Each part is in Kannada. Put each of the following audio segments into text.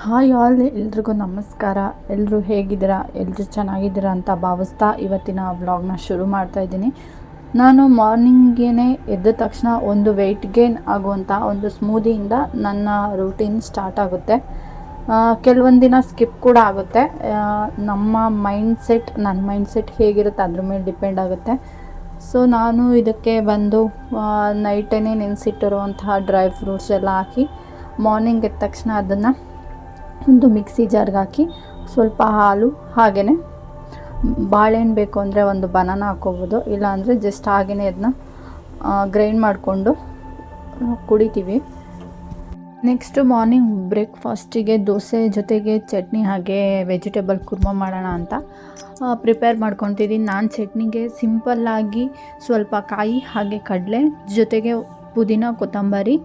ಹಾಯ್ ಆಲ್, ಎಲ್ರಿಗೂ ನಮಸ್ಕಾರ. ಎಲ್ಲರೂ ಹೇಗಿದ್ದೀರಾ? ಎಲ್ಲರೂ ಚೆನ್ನಾಗಿದ್ದೀರಾ ಅಂತ ಭಾವಿಸ್ತಾ ಇವತ್ತಿನ ವ್ಲಾಗ್ನ ಶುರು ಮಾಡ್ತಾಯಿದ್ದೀನಿ. ನಾನು ಮಾರ್ನಿಂಗೇ ಎದ್ದ ತಕ್ಷಣ ಒಂದು ವೆಯ್ಟ್ ಗೇನ್ ಆಗುವಂಥ ಒಂದು ಸ್ಮೂದಿಯಿಂದ ನನ್ನ ರೂಟೀನ್ ಸ್ಟಾರ್ಟ್ ಆಗುತ್ತೆ. ಕೆಲವೊಂದು ದಿನ ಸ್ಕಿಪ್ ಕೂಡ ಆಗುತ್ತೆ. ನಮ್ಮ ನನ್ನ ಮೈಂಡ್ಸೆಟ್ ಹೇಗಿರುತ್ತೆ ಅದ್ರ ಮೇಲೆ ಡಿಪೆಂಡ್ ಆಗುತ್ತೆ. ಸೊ ನಾನು ಇದಕ್ಕೆ ಬಂದು ನೈಟೇ ನೆನೆಸಿಟ್ಟಿರುವಂತಹ ಡ್ರೈ ಫ್ರೂಟ್ಸ್ ಎಲ್ಲ ಹಾಕಿ ಮಾರ್ನಿಂಗ್ ಎದ್ದ ತಕ್ಷಣ ಅದನ್ನು ಒಂದು ಮಿಕ್ಸಿ ಜಾರ್ಗೆ ಹಾಕಿ ಸ್ವಲ್ಪ ಹಾಲು, ಹಾಗೆಯೇ ಬಾಳೆಹಣ್ಣು ಬೇಕು ಅಂದರೆ ಒಂದು ಬನಾನ ಹಾಕ್ಕೋಬೋದು, ಇಲ್ಲಾಂದರೆ ಜಸ್ಟ್ ಹಾಗೆಯೇ ಅದನ್ನ ಗ್ರೈಂಡ್ ಮಾಡಿಕೊಂಡು ಕುಡಿತೀವಿ. ನೆಕ್ಸ್ಟು ಮಾರ್ನಿಂಗ್ ಬ್ರೇಕ್ಫಾಸ್ಟಿಗೆ ದೋಸೆ ಜೊತೆಗೆ ಚಟ್ನಿ ಹಾಗೆ ವೆಜಿಟೇಬಲ್ ಕುರ್ಮಾ ಮಾಡೋಣ ಅಂತ ಪ್ರಿಪೇರ್ ಮಾಡ್ಕೊತಿದ್ದೀನಿ. ನಾನು ಚಟ್ನಿಗೆ ಸಿಂಪಲ್ಲಾಗಿ ಸ್ವಲ್ಪ ಕಾಯಿ ಹಾಗೆ ಕಡಲೆ ಜೊತೆಗೆ ಪುದೀನ, ಕೊತ್ತಂಬರಿ,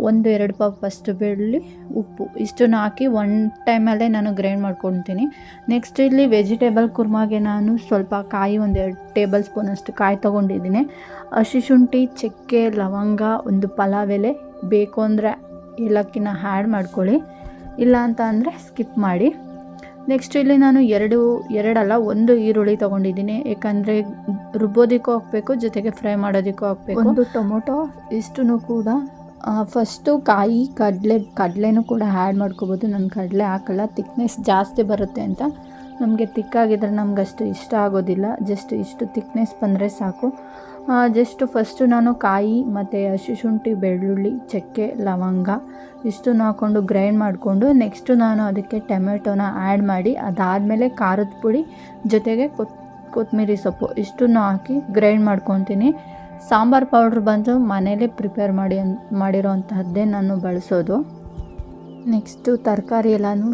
1-2 ಫಸ್ಟ್ ಬೆಳ್ಳುಳ್ಳಿ, ಉಪ್ಪು ಇಷ್ಟನ್ನು ಹಾಕಿ ಒನ್ ಟೈಮಲ್ಲೇ ನಾನು ಗ್ರೈಂಡ್ ಮಾಡ್ಕೊತೀನಿ. ನೆಕ್ಸ್ಟ್ ಇಲ್ಲಿ ವೆಜಿಟೇಬಲ್ ಕುರ್ಮಾಗೆ ನಾನು ಸ್ವಲ್ಪ ಕಾಯಿ 1-2 ಟೇಬಲ್ ಸ್ಪೂನಷ್ಟು ಕಾಯಿ ತೊಗೊಂಡಿದ್ದೀನಿ. ಹಸಿ ಶುಂಠಿ, ಚಕ್ಕೆ, ಲವಂಗ, ಒಂದು ಪಲಾವ್ ಎಲೆ, ಬೇಕು ಅಂದರೆ ಏಲಕ್ಕಿನ ಆ್ಯಡ್ ಮಾಡ್ಕೊಳ್ಳಿ, ಇಲ್ಲ ಅಂತ ಅಂದರೆ ಸ್ಕಿಪ್ ಮಾಡಿ. ನೆಕ್ಸ್ಟ್ ಇಲ್ಲಿ ನಾನು ಎರಡಲ್ಲ ಒಂದು ಈರುಳ್ಳಿ ತೊಗೊಂಡಿದ್ದೀನಿ, ಯಾಕಂದರೆ ರುಬ್ಬೋದಕ್ಕೂ ಹಾಕಬೇಕು, ಜೊತೆಗೆ ಫ್ರೈ ಮಾಡೋದಕ್ಕೂ ಹಾಕಬೇಕು. ಒಂದು ಟೊಮೊಟೊ, ಇಷ್ಟನ್ನು ಕೂಡ ಫಸ್ಟು ಕಾಯಿ ಕಡಲೆನೂ ಕೂಡ ಆ್ಯಡ್ ಮಾಡ್ಕೋಬೋದು. ನಾನು ಕಡಲೆ ಹಾಕಲ್ಲ, ತಿಕ್ನೆಸ್ ಜಾಸ್ತಿ ಬರುತ್ತೆ ಅಂತ. ನಮಗೆ ತಿಕ್ಕಾಗಿದ್ರೆ ನಮಗಷ್ಟು ಇಷ್ಟ ಆಗೋದಿಲ್ಲ, ಜಸ್ಟ್ ಇಷ್ಟು ತಿಕ್ನೆಸ್ ಬಂದರೆ ಸಾಕು. ಜಸ್ಟ್ ಫಸ್ಟು ನಾನು ಕಾಯಿ ಮತ್ತು ಹಸಿ ಶುಂಠಿ, ಬೆಳ್ಳುಳ್ಳಿ, ಚಕ್ಕೆ, ಲವಂಗ ಇಷ್ಟನ್ನು ಹಾಕ್ಕೊಂಡು ಗ್ರೈಂಡ್ ಮಾಡಿಕೊಂಡು ನೆಕ್ಸ್ಟು ನಾನು ಅದಕ್ಕೆ ಟೊಮೆಟೊನ ಆ್ಯಡ್ ಮಾಡಿ, ಅದಾದಮೇಲೆ ಖಾರದ ಪುಡಿ ಜೊತೆಗೆ ಕೊತ್ತಂಬರಿ ಸೊಪ್ಪು ಇಷ್ಟನ್ನು ಹಾಕಿ ಗ್ರೈಂಡ್ ಮಾಡ್ಕೊತೀನಿ. ಸಾಂಬಾರು ಪೌಡ್ರ್ ಬಂದು ಮನೇಲೇ ಪ್ರಿಪೇರ್ ಮಾಡಿರೋ ಅಂತಹದ್ದೇ ನಾನು ಬಳಸೋದು. ನೆಕ್ಸ್ಟು ತರಕಾರಿ ಎಲ್ಲನೂ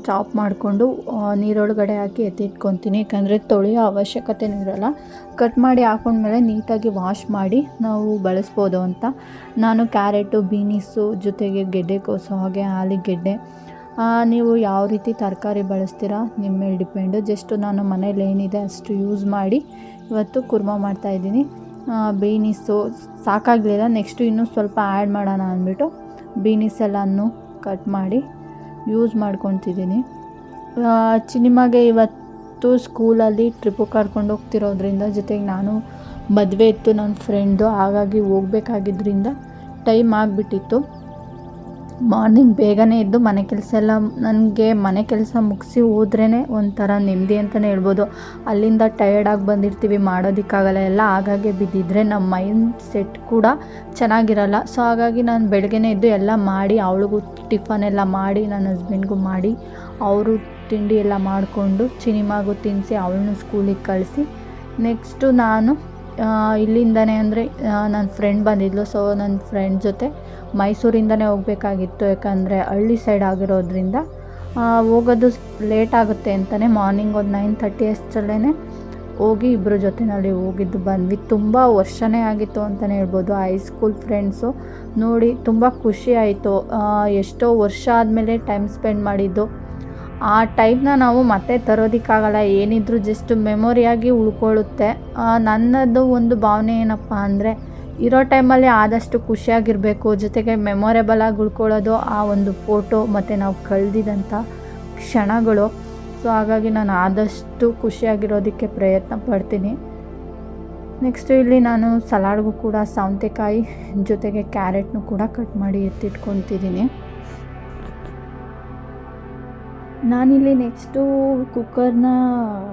ಚಾಪ್ ಮಾಡಿಕೊಂಡು ನೀರೊಳಗಡೆ ಹಾಕಿ ಎತ್ತಿಟ್ಕೊತೀನಿ, ಯಾಕಂದರೆ ತೊಳೆಯೋ ಅವಶ್ಯಕತೆನೂ ಇರೋಲ್ಲ. ಕಟ್ ಮಾಡಿ ಹಾಕೊಂಡ್ಮೇಲೆ ನೀಟಾಗಿ ವಾಶ್ ಮಾಡಿ ನಾವು ಬಳಸ್ಬೋದು ಅಂತ. ನಾನು ಕ್ಯಾರೆಟು, ಬೀನೀಸು ಜೊತೆಗೆ ಗೆಡ್ಡೆಕೋಸು ಹಾಗೆ ಆಲೂಗೆಡ್ಡೆ, ನೀವು ಯಾವ ರೀತಿ ತರಕಾರಿ ಬಳಸ್ತೀರಾ ನಿಮ್ಮ ಮೇಲೆ ಡಿಪೆಂಡು. ಜಸ್ಟು ನಾನು ಮನೇಲಿ ಏನಿದೆ ಅಷ್ಟು ಯೂಸ್ ಮಾಡಿ ಇವತ್ತು ಕುರ್ಮಾ ಮಾಡ್ತಾಯಿದ್ದೀನಿ. ಬೀನೀಸು ಸಾಕಾಗಲಿಲ್ಲ, ನೆಕ್ಸ್ಟು ಇನ್ನೂ ಸ್ವಲ್ಪ ಆ್ಯಡ್ ಮಾಡೋಣ ಅಂದ್ಬಿಟ್ಟು ಬೀನೀಸ್ ಎಲ್ಲನೂ ಕಟ್ ಮಾಡಿ ಯೂಸ್ ಮಾಡ್ಕೊತಿದ್ದೀನಿ. ಚಿನಿಮಾಗೆ ಇವತ್ತು ಸ್ಕೂಲಲ್ಲಿ ಟ್ರಿಪ್ಪು ಕರ್ಕೊಂಡು ಹೋಗ್ತಿರೋದ್ರಿಂದ, ಜೊತೆಗೆ ನಾನು ಮದುವೆ ಇತ್ತು ನನ್ನ ಫ್ರೆಂಡು, ಹಾಗಾಗಿ ಹೋಗ್ಬೇಕಾಗಿದ್ದರಿಂದ ಟೈಮ್ ಆಗಿಬಿಟ್ಟಿತ್ತು. ಮಾರ್ನಿಂಗ್ ಬೇಗನೆ ಎದ್ದು ಮನೆ ಕೆಲಸ ಮುಗಿಸಿ ಹೋದ್ರೇ ಒಂಥರ ನೆಮ್ಮದಿ ಅಂತಲೇ ಹೇಳ್ಬೋದು. ಅಲ್ಲಿಂದ ಟಯರ್ಡಾಗಿ ಬಂದಿರ್ತೀವಿ, ಮಾಡೋದಕ್ಕಾಗಲ್ಲ, ಎಲ್ಲ ಆಗಾಗೆ ಬಿದ್ದಿದ್ರೆ ನಮ್ಮ ಮೈಂಡ್ ಸೆಟ್ ಕೂಡ ಚೆನ್ನಾಗಿರಲ್ಲ. ಸೊ ಹಾಗಾಗಿ ನಾನು ಬೆಳಗ್ಗೆನೇ ಎದ್ದು ಎಲ್ಲ ಮಾಡಿ, ಅವಳಿಗೂ ಟಿಫನ್ ಎಲ್ಲ ಮಾಡಿ, ನನ್ನ ಹಸ್ಬೆಂಡ್ಗೂ ಮಾಡಿ, ಅವರು ತಿಂಡಿ ಎಲ್ಲ ಮಾಡಿಕೊಂಡು ಚಿನಿಮಾಗೂ ತಿನ್ನಿಸಿ ಅವಳನ್ನು ಸ್ಕೂಲಿಗೆ ಕಳಿಸಿ, ನೆಕ್ಸ್ಟು ನಾನು ಇಲ್ಲಿಂದನೇ ಅಂದರೆ ನನ್ನ ಫ್ರೆಂಡ್ ಬಂದಿದ್ಲು. ಸೊ ನನ್ನ ಫ್ರೆಂಡ್ ಜೊತೆ ಮೈಸೂರಿಂದನೇ ಹೋಗಬೇಕಾಗಿತ್ತು, ಯಾಕಂದರೆ ಹಳ್ಳಿ ಸೈಡ್ ಆಗಿರೋದ್ರಿಂದ ಹೋಗೋದು ಲೇಟ್ ಆಗುತ್ತೆ ಅಂತಲೇ ಮಾರ್ನಿಂಗ್ ಒಂದು 9:30 ಅಷ್ಟರಲ್ಲೇ ಹೋಗಿ ಇಬ್ಬರ ಜೊತೆಯಲ್ಲಿ ಹೋಗಿದ್ದು ಬಂದ್ವಿ. ತುಂಬ ವರ್ಷನೇ ಆಗಿತ್ತು ಅಂತಲೇ ಹೇಳ್ಬೋದು. ಹೈಸ್ಕೂಲ್ ಫ್ರೆಂಡ್ಸು ನೋಡಿ ತುಂಬ ಖುಷಿ ಆಯಿತು. ಎಷ್ಟೋ ವರ್ಷ ಆದಮೇಲೆ ಟೈಮ್ ಸ್ಪೆಂಡ್ ಮಾಡಿದ್ದು. ಆ ಟೈಮ್ನ ನಾವು ಮತ್ತೆ ತರೋದಕ್ಕಾಗಲ್ಲ, ಏನಿದ್ರು ಜಸ್ಟ್ ಮೆಮೊರಿಯಾಗಿ ಉಳ್ಕೊಳ್ಳುತ್ತೆ. ನನ್ನದು ಒಂದು ಭಾವನೆ ಏನಪ್ಪ ಅಂದರೆ, ಇರೋ ಟೈಮಲ್ಲಿ ಆದಷ್ಟು ಖುಷಿಯಾಗಿರಬೇಕು, ಜೊತೆಗೆ ಮೆಮೊರೇಬಲಾಗಿ ಉಳ್ಕೊಳ್ಳೋದು ಆ ಒಂದು ಫೋಟೋ ಮತ್ತು ನಾವು ಕಳೆದಿದ್ದಂಥ ಕ್ಷಣಗಳು. ಸೊ ಹಾಗಾಗಿ ನಾನು ಆದಷ್ಟು ಖುಷಿಯಾಗಿರೋದಕ್ಕೆ ಪ್ರಯತ್ನ ಪಡ್ತೀನಿ. ನೆಕ್ಸ್ಟು ಇಲ್ಲಿ ನಾನು ಸಲಾಡ್ಗೂ ಕೂಡ ಸೌತೆಕಾಯಿ ಜೊತೆಗೆ ಕ್ಯಾರೆಟ್ನು ಕೂಡ ಕಟ್ ಮಾಡಿ ಎತ್ತಿಟ್ಕೊತಿದ್ದೀನಿ. ನಾನಿಲ್ಲಿ ನೆಕ್ಸ್ಟು ಕುಕ್ಕರ್ನ,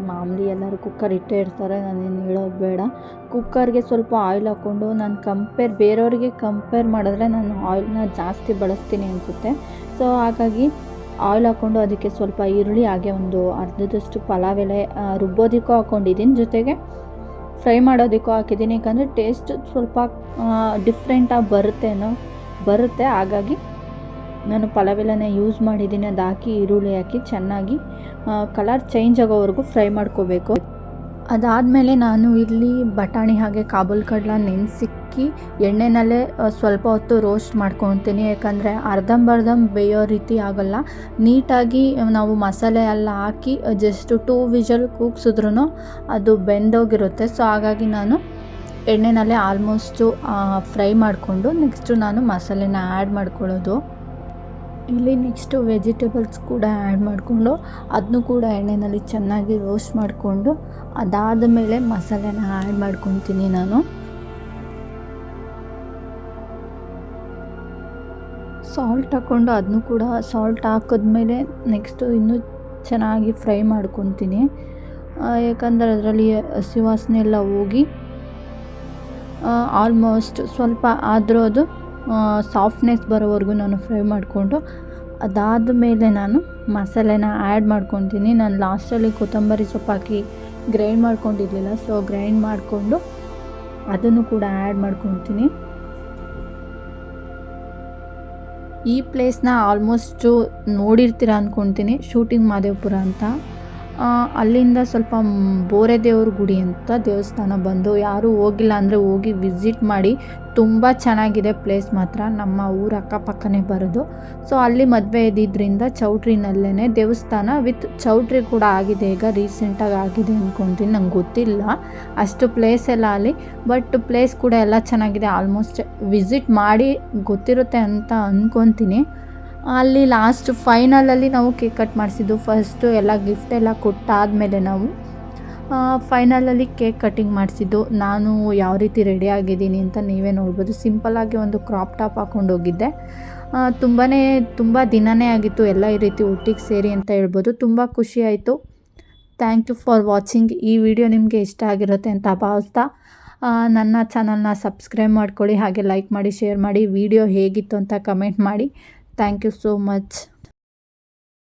ಮಾಮೂಲಿ ಎಲ್ಲರೂ ಕುಕ್ಕರ್ ಇಟ್ಟೇ ಇರ್ತಾರೆ, ನಾನೇನು ಹೇಳೋದು ಬೇಡ. ಕುಕ್ಕರ್ಗೆ ಸ್ವಲ್ಪ ಆಯಿಲ್ ಹಾಕ್ಕೊಂಡು, ನಾನು ಬೇರೆಯವ್ರಿಗೆ ಕಂಪೇರ್ ಮಾಡಿದ್ರೆ ನಾನು ಆಯಿಲ್ನ ಜಾಸ್ತಿ ಬಳಸ್ತೀನಿ ಅನಿಸುತ್ತೆ. ಸೊ ಹಾಗಾಗಿ ಆಯಿಲ್ ಹಾಕ್ಕೊಂಡು ಅದಕ್ಕೆ ಸ್ವಲ್ಪ ಈರುಳ್ಳಿ ಹಾಗೆ ಒಂದು ಅರ್ಧದಷ್ಟು ಪಲಾವ್ ಎಲೆ ರುಬ್ಬೋದಕ್ಕೂ ಹಾಕ್ಕೊಂಡಿದ್ದೀನಿ, ಜೊತೆಗೆ ಫ್ರೈ ಮಾಡೋದಕ್ಕೂ ಹಾಕಿದ್ದೀನಿ. ಯಾಕಂದರೆ ಟೇಸ್ಟ್ ಸ್ವಲ್ಪ ಡಿಫ್ರೆಂಟಾಗಿ ಬರುತ್ತೆ, ಹಾಗಾಗಿ ನಾನು ಪಲಾವ್ ಎಲೆನೇ ಯೂಸ್ ಮಾಡಿದ್ದೀನಿ. ಅದು ಹಾಕಿ ಈರುಳ್ಳಿ ಹಾಕಿ ಚೆನ್ನಾಗಿ ಕಲರ್ ಚೇಂಜ್ ಆಗೋವರೆಗೂ ಫ್ರೈ ಮಾಡ್ಕೋಬೇಕು. ಅದಾದಮೇಲೆ ನಾನು ಇಲ್ಲಿ ಬಟಾಣಿ ಹಾಗೆ ಕಾಬೂಲ್ ಕಡಲೆ ನೆನೆಸಿಕ್ಕಿ ಎಣ್ಣೆನಲ್ಲೇ ಸ್ವಲ್ಪ ಹೊತ್ತು ರೋಸ್ಟ್ ಮಾಡ್ಕೊತೀನಿ, ಯಾಕಂದರೆ ಅರ್ಧಂಬರ್ಧಂ ಬೇಯೋ ರೀತಿ ಆಗೋಲ್ಲ. ನೀಟಾಗಿ ನಾವು ಮಸಾಲೆ ಎಲ್ಲ ಹಾಕಿ ಜಸ್ಟ್ 2 ವಿಷಲ್ ಕೂಗ್ಸಿದ್ರೂ ಅದು ಬೆಂದೋಗಿರುತ್ತೆ. ಸೊ ಹಾಗಾಗಿ ನಾನು ಎಣ್ಣೆನಲ್ಲೇ ಆಲ್ಮೋಸ್ಟು ಫ್ರೈ ಮಾಡಿಕೊಂಡು ನೆಕ್ಸ್ಟು ನಾನು ಮಸಾಲೆನ ಆ್ಯಡ್ ಮಾಡ್ಕೊಳ್ಳೋದು. ಇಲ್ಲಿ ನೆಕ್ಸ್ಟು ವೆಜಿಟೇಬಲ್ಸ್ ಕೂಡ ಆ್ಯಡ್ ಮಾಡಿಕೊಂಡು ಅದನ್ನು ಕೂಡ ಎಣ್ಣೆಯಲ್ಲಿ ಚೆನ್ನಾಗಿ ರೋಸ್ಟ್ ಮಾಡಿಕೊಂಡು ಅದಾದ ಮೇಲೆ ಮಸಾಲೆನ ಆ್ಯಡ್ ಮಾಡ್ಕೊತೀನಿ ನಾನು. ಸಾಲ್ಟ್ ಹಾಕ್ಕೊಂಡು ಅದನ್ನು ಕೂಡ ಸಾಲ್ಟ್ ಹಾಕಿದ್ಮೇಲೆ ನೆಕ್ಸ್ಟು ಇನ್ನೂ ಚೆನ್ನಾಗಿ ಫ್ರೈ ಮಾಡ್ಕೊತೀನಿ. ಯಾಕಂದರೆ ಅದರಲ್ಲಿ ಹಸಿ ವಾಸನೆ ಎಲ್ಲ ಹೋಗಿ ಆಲ್ಮೋಸ್ಟ್ ಸ್ವಲ್ಪ ಆದರೂ ಅದು ಸಾಫ್ಟ್ನೆಸ್ ಬರೋವರೆಗೂ ನಾನು ಫ್ರೈ ಮಾಡಿಕೊಂಡು ಅದಾದ ಮೇಲೆ ನಾನು ಮಸಾಲೆನ ಆ್ಯಡ್ ಮಾಡ್ಕೊತೀನಿ. ನಾನು ಲಾಸ್ಟಲ್ಲಿ ಕೊತ್ತಂಬರಿ ಸೊಪ್ಪು ಹಾಕಿ ಗ್ರೈಂಡ್ ಮಾಡ್ಕೊಂಡಿರಲಿಲ್ಲ, ಸೊ ಗ್ರೈಂಡ್ ಮಾಡಿಕೊಂಡು ಅದನ್ನು ಕೂಡ ಆ್ಯಡ್ ಮಾಡ್ಕೊತೀನಿ. ಈ ಪ್ಲೇಸ್ನ ಆಲ್ಮೋಸ್ಟು ನೋಡಿರ್ತೀರ ಅಂದ್ಕೊತೀನಿ, ಶೂಟಿಂಗ್ ಮಹದೇವಪುರ ಅಂತ. ಅಲ್ಲಿಂದ ಸ್ವಲ್ಪ ಬೋರೆದೇವ್ರ ಗುಡಿ ಅಂತ ದೇವಸ್ಥಾನ ಬಂದು ಯಾರೂ ಹೋಗಿಲ್ಲ ಅಂದರೆ ಹೋಗಿ ವಿಸಿಟ್ ಮಾಡಿ. ತುಂಬ ಚೆನ್ನಾಗಿದೆ ಪ್ಲೇಸ್ ಮಾತ್ರ, ನಮ್ಮ ಊರ ಅಕ್ಕಪಕ್ಕನೇ ಬರೋದು. ಸೊ ಅಲ್ಲಿ ಮದುವೆ ಇದ್ದಿದ್ದರಿಂದ ಚೌಟ್ರಿನಲ್ಲೇ ದೇವಸ್ಥಾನ ವಿತ್ ಚೌಟ್ರಿ ಕೂಡ ಆಗಿದೆ, ಈಗ ರೀಸೆಂಟಾಗಿ ಆಗಿದೆ ಅಂದ್ಕೊತೀನಿ, ನಂಗೆ ಗೊತ್ತಿಲ್ಲ ಅಷ್ಟು ಪ್ಲೇಸ್ ಎಲ್ಲ ಅಲ್ಲಿ. ಬಟ್ ಪ್ಲೇಸ್ ಕೂಡ ಎಲ್ಲ ಚೆನ್ನಾಗಿದೆ, ಆಲ್ಮೋಸ್ಟ್ ವಿಸಿಟ್ ಮಾಡಿ ಗೊತ್ತಿರುತ್ತೆ ಅಂತ ಅಂದ್ಕೊತೀನಿ. ಅಲ್ಲಿ ಲಾಸ್ಟ್ ಫೈನಲಲ್ಲಿ ನಾವು ಕೇಕ್ ಕಟ್ ಮಾಡಿಸಿದ್ದು. ಫಸ್ಟು ಎಲ್ಲ ಗಿಫ್ಟ್ ಎಲ್ಲ ಕೊಟ್ಟಾದಮೇಲೆ ನಾವು ಫೈನಲಲ್ಲಿ ಕೇಕ್ ಕಟ್ಟಿಂಗ್ ಮಾಡಿಸಿದ್ದು. ನಾನು ಯಾವ ರೀತಿ ರೆಡಿ ಆಗಿದ್ದೀನಿ ಅಂತ ನೀವೇ ನೋಡ್ಬೋದು. ಸಿಂಪಲ್ಲಾಗಿ ಒಂದು ಕ್ರಾಪ್ ಟಾಪ್ ಹಾಕ್ಕೊಂಡು ಹೋಗಿದ್ದೆ. ತುಂಬ ದಿನವೇ ಆಗಿತ್ತು ಎಲ್ಲ ಈ ರೀತಿ ಒಟ್ಟಿಗೆ ಸೇರಿ ಅಂತ ಹೇಳ್ಬೋದು. ತುಂಬ ಖುಷಿ ಆಯಿತು. Thank you for watching. ಈ ವಿಡಿಯೋ ನಿಮಗೆ ಇಷ್ಟ ಆಗಿರುತ್ತೆ ಅಂತ ಭಾವಿಸ್ತಾ ನನ್ನ ಚಾನಲ್ನ ಸಬ್ಸ್ಕ್ರೈಬ್ ಮಾಡ್ಕೊಳ್ಳಿ, ಹಾಗೆ ಲೈಕ್ ಮಾಡಿ, ಶೇರ್ ಮಾಡಿ. ವಿಡಿಯೋ ಹೇಗಿತ್ತು ಅಂತ ಕಮೆಂಟ್ ಮಾಡಿ. Thank you so much.